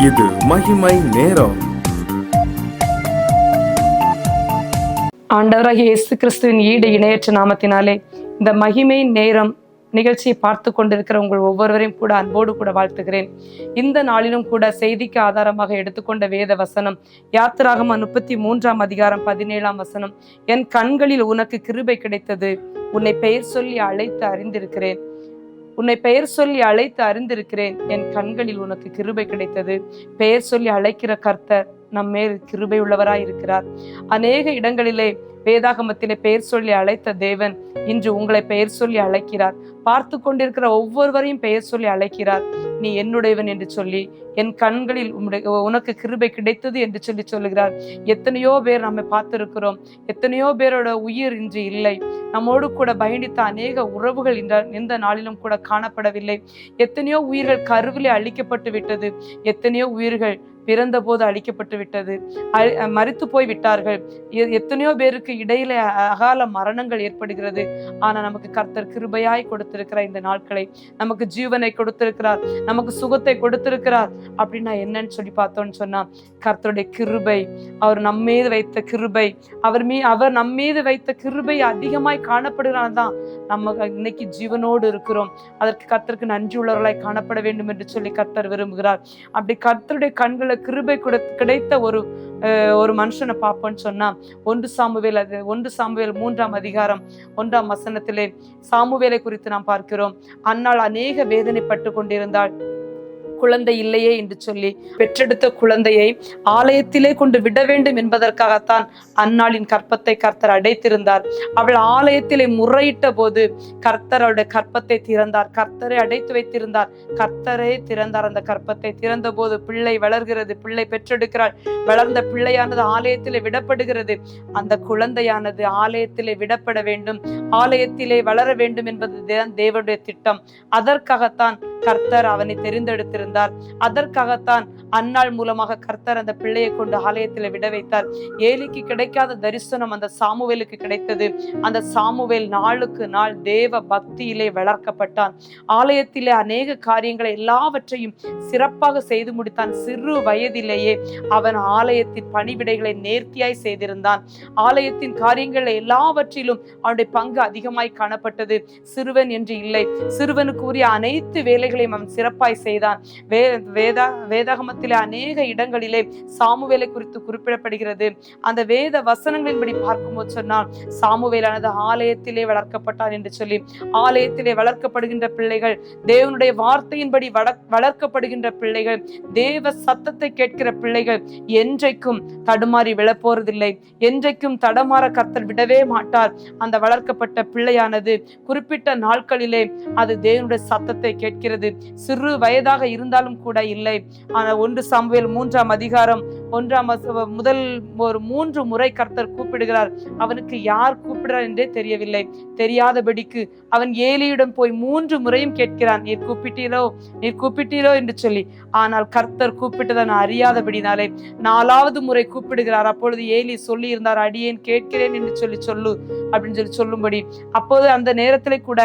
இது மகிமை நேரம். ஆண்டவராகிய இயேசு கிறிஸ்துவின் ஈடு இணையற்ற நாமத்தினாலே இந்த மகிமை நேரம் நிகழ்ச்சியை பார்த்து கொண்டிருக்கிற உங்கள் ஒவ்வொருவரையும் கூட அன்போடு கூட வாழ்த்துகிறேன். இந்த நாளிலும் கூட செய்திக்கு ஆதாரமாக எடுத்துக்கொண்ட வேத வசனம் யாத்திராகமம் 33:17 என் கண்களில் உனக்கு கிருபை கிடைத்தது, உன்னை பெயர் சொல்லி அழைத்து அறிந்திருக்கிறேன். உன்னை பெயர் சொல்லி அழைத்து அறிந்திருக்கிறேன். என் கண்களில் உனக்கு கிருபை கிடைத்தது. பெயர் சொல்லி அழைக்கிற கர்த்தர் நம்மேல் கிருபை உள்ளவராய் இருக்கிறார். அநேக இடங்களிலே வேதாகமத்திலே பெயர் சொல்லி அழைத்த தேவன் இன்று உங்களை பெயர் சொல்லி அழைக்கிறார். பார்த்து கொண்டிருக்கிற ஒவ்வொருவரையும் பெயர் சொல்லி அழைக்கிறார். நீ என்னுடையவன் என்று சொல்லி, என் கண்களில் உனக்கு கிருபை கிடைத்தது என்று சொல்லி சொல்லுகிறார். எத்தனையோ பேர் நம்ம பார்த்திருக்கிறோம். எத்தனையோ பேரோட உயிர் இன்று இல்லை. நம்மோடு கூட பயணித்த அநேக உறவுகள் இந்த நாளிலும் கூட காணப்படவில்லை. எத்தனையோ உயிர்கள் கருவிலே அழிக்கப்பட்டு விட்டது. எத்தனையோ உயிர்கள் பிறந்த போது அழிக்கப்பட்டு விட்டது, மரித்து போய் விட்டார்கள். எத்தனையோ பேருக்கு இடையில அகால மரணங்கள் ஏற்படுகிறது. ஆனா நமக்கு கர்த்தர் கிருபையாய் கொடுத்திருக்கிறார். இந்த நாட்களை நமக்கு ஜீவனை கொடுத்திருக்கிறார், நமக்கு சுகத்தை கொடுத்திருக்கிறார். அப்படின்னா என்னன்னு சொல்லி பார்த்தோம்னு சொன்னா, கர்த்தருடைய கிருபை, அவர் நம்மீது வைத்த கிருபை, அவர் நம்மீது வைத்த கிருபை அதிகமாய் காணப்படுகிறான் தான் நம்ம இன்னைக்கு ஜீவனோடு இருக்கிறோம். அதற்கு கர்த்தருக்கு நன்றி உள்ளவர்களாய் காணப்பட வேண்டும் என்று சொல்லி கர்த்தர் விரும்புகிறார். அப்படி கர்த்தருடைய கண்களை கிருபை கிடைத்த ஒரு மனுஷனை பார்ப்போன்னு சொன்னா, 1 சாமுவேல் 3:1 சாமுவேலை குறித்து நாம் பார்க்கிறோம். அன்னாள் அநேக வேதனைப்பட்டு கொண்டிருந்தாள். குழந்தை இல்லையே என்று சொல்லி பெற்றெடுத்த குழந்தையை ஆலயத்திலே கொண்டு விட வேண்டும் என்பதற்காகத்தான் அன்னாளின் கற்பத்தை கர்த்தர் அடைத்திருந்தார். அவள் ஆலயத்திலே முறையிட்ட போது கர்த்தர் அவளுடைய கற்பத்தை திறந்தார். கர்த்தரை அடைத்து வைத்திருந்தார். கர்த்தரே திறந்தார். அந்த கற்பத்தை திறந்த போது பிள்ளை வளர்கிறது. பிள்ளை பெற்றெடுக்கிறாள். வளர்ந்த பிள்ளையானது ஆலயத்திலே விடப்படுகிறது. அந்த குழந்தையானது ஆலயத்திலே விடப்பட வேண்டும், ஆலயத்திலே வளர வேண்டும் என்பது தேவனுடைய திட்டம். அதற்காகத்தான் கர்த்தர் அவனை தெரிந்தெடுத்திருந்தார். அதற்காகத்தான் அன்னாள் மூலமாக கர்த்தர் அந்த பிள்ளையை கொண்டு ஆலயத்திலே விட வைத்தார். ஏலிக்கு கிடைக்காத தரிசனம் அந்த சாமுவேலுக்கு கிடைத்தது. அந்த சாமுவேல் நாளுக்கு நாள் தேவ பக்தியிலே வளர்க்கப்பட்டான். ஆலயத்திலே அநேக காரியங்களை எல்லாவற்றையும் சிறப்பாக செய்து முடித்தான். சிறு வயதிலேயே அவன் ஆலயத்தின் பணிவிடைகளை நேர்த்தியாய் செய்திருந்தான். ஆலயத்தின் காரியங்கள் எல்லாவற்றிலும் அவனுடைய பங்கு அதிகமாய் காணப்பட்டது. சிறுவன் என்று இல்லை, சிறுவனுக்கு உரிய அனைத்து வேலைகளையும் அவன் சிறப்பாய் செய்தான். வேதாகமத்திலே அநேக இடங்களிலே சாமுவேலை குறித்து குறிப்பிடப்படுகிறது. அந்த வேத வசனங்களின்படி பார்க்கும்போது சொன்னால், சாமுவேலானது ஆலயத்திலே வளர்க்கப்பட்டான் என்று சொல்லி, ஆலயத்திலே வளர்க்கப்படுகின்ற பிள்ளைகள், தேவனுடைய வார்த்தையின்படி வளர்க்கப்படுகின்ற பிள்ளைகள், தேவ சத்தத்தை கேட்கிற பிள்ளைகள் என்றைக்கும் தடுமாறி விழப்போறதில்லை. என்றைக்கும் தடமாற கர்த்தர் விடவே மாட்டார். அந்த வளர்க்கப்பட்ட பிள்ளையானது குறிப்பிட்ட நாட்களிலே அது தேவனுடைய சத்தத்தை கேட்கிறது. சிறு வயதாக இருந்தாலும் கூட இல்லை. ஆனால் 1 சாமுவேல் 3:1 முதல் ஒரு 3 முறை கர்த்தர் கூப்பிடுகிறார். அவனுக்கு யார் கூப்பிடுறார் என்றே தெரியவில்லை. தெரியாதபடிக்கு அவன் ஏலியிடம் போய் 3 முறையும் கேட்கிறான், நீர் கூப்பிட்டீரோ என்று சொல்லி. ஆனால் கர்த்தர் கூப்பிட்டதை நான் அறியாதபடினாலே 4வது முறை கூப்பிடுகிறார். அப்பொழுது ஏலி சொல்லி இருந்தார், அடியேன் கேட்கிறேன் என்று சொல்லு அப்படின்னு சொல்லி சொல்லும்படி. அப்போது அந்த நேரத்திலே கூட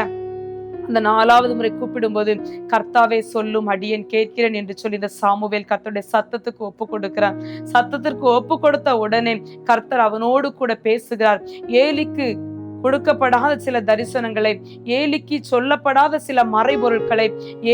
அந்த 4வது முறை கூப்பிடும்போது, கர்த்தாவே சொல்லும், அடியேன் கேட்கிறேன் என்று சொல்லி இந்த சாமுவேல் கர்த்தருடைய சத்தத்துக்கு ஒப்பு கொடுக்கிறான். சத்தத்திற்கு ஒப்பு கொடுத்த உடனே கர்த்தர் அவனோடு கூட பேசுகிறார். ஏலிக்கு கொடுக்கப்படாத சில தரிசனங்களை, ஏலிக்கு சொல்லப்படாத சில மறைபொருட்களை,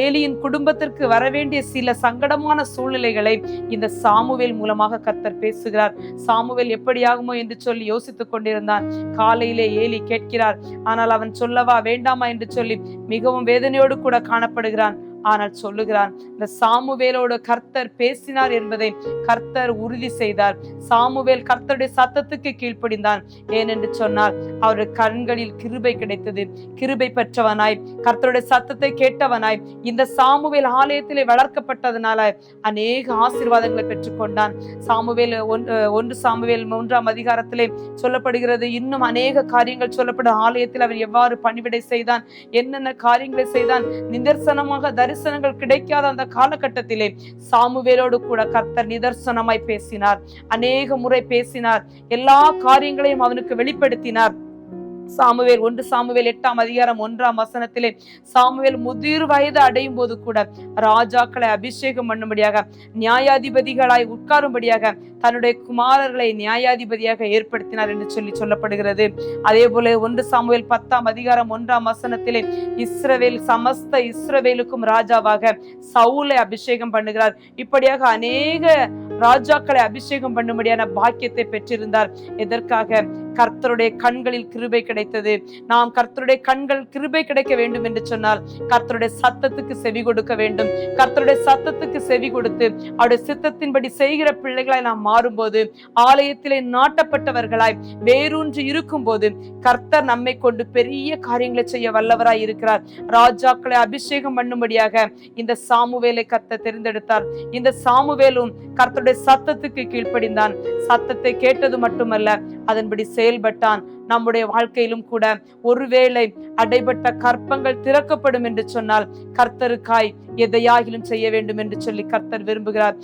ஏலியின் குடும்பத்திற்கு வரவேண்டிய சில சங்கடமான சூழ்நிலைகளை இந்த சாமுவேல் மூலமாக கர்த்தர் பேசுகிறார். சாமுவேல் எப்படியாகுமோ என்று சொல்லி யோசித்துக் கொண்டிருந்தான். காலையிலே ஏலி கேட்கிறார். ஆனால் அவன் சொல்லவா வேண்டாமா என்று சொல்லி மிகவும் வேதனையோடு கூட காணப்படுகிறான். ஆனால் சொல்லுகிறான், இந்த சாமுவேலோடு கர்த்தர் பேசினார் என்பதை கர்த்தர் உறுதி செய்தார். சாமுவேல் கர்த்தருடைய சத்தத்துக்கு கீழ்ப்படிந்தான். ஏனென்று சொன்னால் அவருடைய கண்களில் கிருபை கிடைத்தது. கிருபை பெற்றவனாய், கர்த்தருடைய சத்தத்தை கேட்டவனாய் இந்த சாமுவேல் ஆலயத்திலே வளர்க்கப்பட்டதனால அநேக ஆசீர்வாதங்களை பெற்றுக்கொண்டான். சாமுவேல் 1 சாமுவேல் 3 சொல்லப்படுகிறது. இன்னும் அநேக காரியங்கள் சொல்லப்படும். ஆலயத்தில் அவன் எவ்வாறு பணிவிடை செய்தான், என்னென்ன காரியங்களை செய்தான், நிதர்சனமாக தரிசனங்கள் கிடைக்காத அந்த காலகட்டத்திலே சாமுவேலோடு கூட கர்த்தர் நிதர்சனமாய் பேசினார். அநேக முறை பேசினார். எல்லா காரியங்களையும் அவனுக்கு வெளிப்படுத்தினார். சாமுவேல் 1 சாமுவேல் 8 அதிகாரம் 1 சாமுவேல் முதிர் வயது அடையும் போது கூட ராஜாக்களை அபிஷேகம் பண்ணும்படியாக, நியாயாதிபதிகளாய் உட்காரும்படியாக தன்னுடைய குமாரர்களை நியாயாதிபதியாக ஏற்படுத்தினார் என்று சொல்லப்படுகிறது. அதே போல 1 சாமுவேல் 10 அதிகாரம் 1 இஸ்ரவேல் சமஸ்த இஸ்ரவேலுக்கும் ராஜாவாக சவுலை அபிஷேகம் பண்ணுகிறார். இப்படியாக அநேக ராஜாக்களை அபிஷேகம் பண்ணும்படியான பாக்கியத்தை பெற்றிருந்தார். எதற்காக? கர்த்தருடைய கண்களில் கிருபை கிடைத்தது. நாம் கர்த்தருடைய கண்கள் கிருபை கிடைக்க வேண்டும் என்று சொன்னால் கர்த்தருடைய சத்தத்துக்கு செவி கொடுக்க வேண்டும். கர்த்தருடைய சத்தத்துக்கு செவி கொடுத்து அவருடைய சித்தத்தின்படி செய்கிற பிள்ளைகளாய் நாம் மாறும்போது, ஆலயத்திலே நாட்டப்பட்டவர்களாய் வேரூன்றி இருக்கும் போது கர்த்தர் நம்மை கொண்டு பெரிய காரியங்களை செய்ய வல்லவராய் இருக்கிறார். ராஜாக்களை அபிஷேகம் பண்ணும்படியாக இந்த சாமுவேலை கர்த்தர் தெரிந்தெடுத்தார். இந்த சாமுவேலும் கர்த்தருடைய சத்தத்துக்கு கீழ்ப்படிந்தான். சத்தத்தை கேட்டது மட்டுமல்ல, அதன்படி செயல்பட்டான். நம்முடைய வாழ்க்கையிலும் கூட ஒருவேளை அடைபட்ட கற்பங்கள் திறக்கப்படும் என்று சொன்னால் கர்த்தருக்காய் எதையாகிலும் செய்ய வேண்டும் என்று சொல்லி கர்த்தர் விரும்புகிறார்.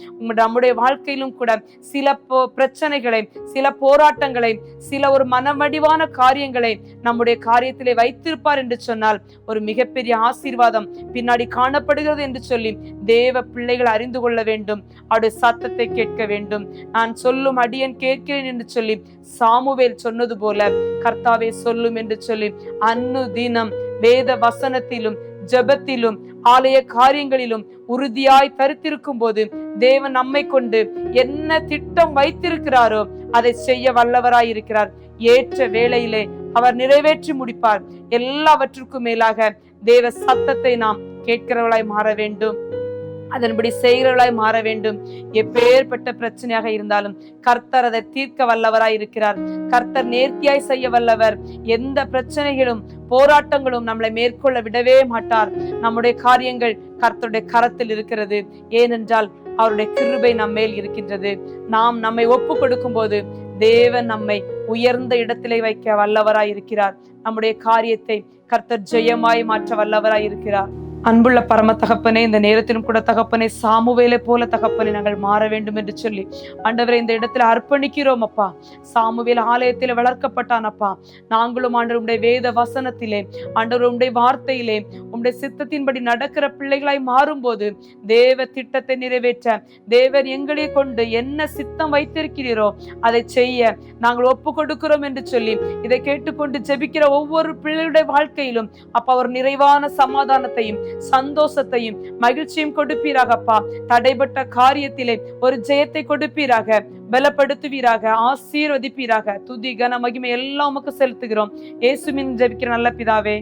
நம்முடைய வாழ்க்கையிலும் கூட சில பிரச்சனைகளை, சில போராட்டங்களை, சில ஒரு மனமடிவான காரியங்களை நம்முடைய காரியத்திலே வைத்திருப்பார் என்று சொன்னால் ஒரு மிகப்பெரிய ஆசீர்வாதம் பின்னாடி காணப்படுகிறது என்று சொல்லி தேவ பிள்ளைகள் அறிந்து கொள்ள வேண்டும். அவருடைய சத்தத்தை கேட்க வேண்டும். நான் சொல்லும் அடியேன் கேட்கிறேன் என்று சொல்லி சாமுவேல் சொன்னது போல கர்த்தாவே சொல்லும் என்று சொல்லி அன்னுதினம் வேத வசனத்திலும் ஜெபத்திலும் ஆலய காரியங்களிலும் உறுதியாய் தரித்திருக்கும் போது தேவன் நம்மை கொண்டு என்ன திட்டம் வைத்திருக்கிறாரோ அதை செய்ய வல்லவராய் இருக்கிறார். ஏற்ற வேளையிலே அவர் நிறைவேற்றி முடிப்பார். எல்லாவற்றுக்கும் மேலாக தேவ சத்தத்தை நாம் கேட்கிறவர்களாய் மாற வேண்டும். அதன்படி செய்கிறவர்களாய் மாற வேண்டும். எப்பேற்பட்ட பிரச்சனையாக இருந்தாலும் கர்த்தர் அதை தீர்க்க வல்லவராய் இருக்கிறார். கர்த்தர் நேர்த்தியாய் செய்ய வல்லவர். எந்த பிரச்சனைகளும் போராட்டங்களும் நம்மளை மேற்கொள்ள விடவே மாட்டார். நம்முடைய காரியங்கள் கர்த்தருடைய கரத்தில் இருக்கிறது. ஏனென்றால் அவருடைய கிருபை நம்ம மேல் இருக்கின்றது. நாம் நம்மை ஒப்பு கொடுக்கும் போது தேவன் நம்மை உயர்ந்த இடத்திலே வைக்க வல்லவராய் இருக்கிறார். நம்முடைய காரியத்தை கர்த்தர் ஜெயமாய் மாற்ற வல்லவராய் இருக்கிறார். அன்புள்ள பரம தகப்பனே, இந்த நேரத்திலும் கூட தகப்பனே, சாமுவேலை போல தகப்பனே நாங்கள் மாற வேண்டும் என்று சொல்லி ஆண்டவரை இந்த இடத்துல அர்ப்பணிக்கிறோம் அப்பா. சாமுவேல் ஆலயத்திலே வளர்க்கப்பட்டான் அப்பா. நாங்களும் ஆண்டவர் உம்முடைய வேத வசனத்திலே, ஆண்டவர் உம்முடைய வார்த்தையிலே, உம்முடைய சித்தத்தின்படி நடக்கிற பிள்ளைகளாய் மாறும்போது தேவ திட்டத்தை நிறைவேற்ற தேவன் எங்களை கொண்டு என்ன சித்தம் வைத்திருக்கிறீரோ அதை செய்ய நாங்கள் ஒப்பு கொடுக்கிறோம் என்று சொல்லி இதை கேட்டுக்கொண்டு ஜெபிக்கிற ஒவ்வொரு பிள்ளைகளுடைய வாழ்க்கையிலும் அப்பா ஒரு நிறைவான சமாதானத்தையும் சந்தோஷத்தையும் மகிழ்ச்சியும் கொடுப்பீராகப்பா. தடைபட்ட காரியத்திலே ஒரு ஜெயத்தை கொடுப்பீராக, பலப்படுத்துவீராக, ஆசீர்வதிப்பீராக. துதி கன மகிமை எல்லாம் உமக்கு செலுத்துகிறோம். இயேசுவின் ஜெபிக்கிற நல்ல பிதாவே.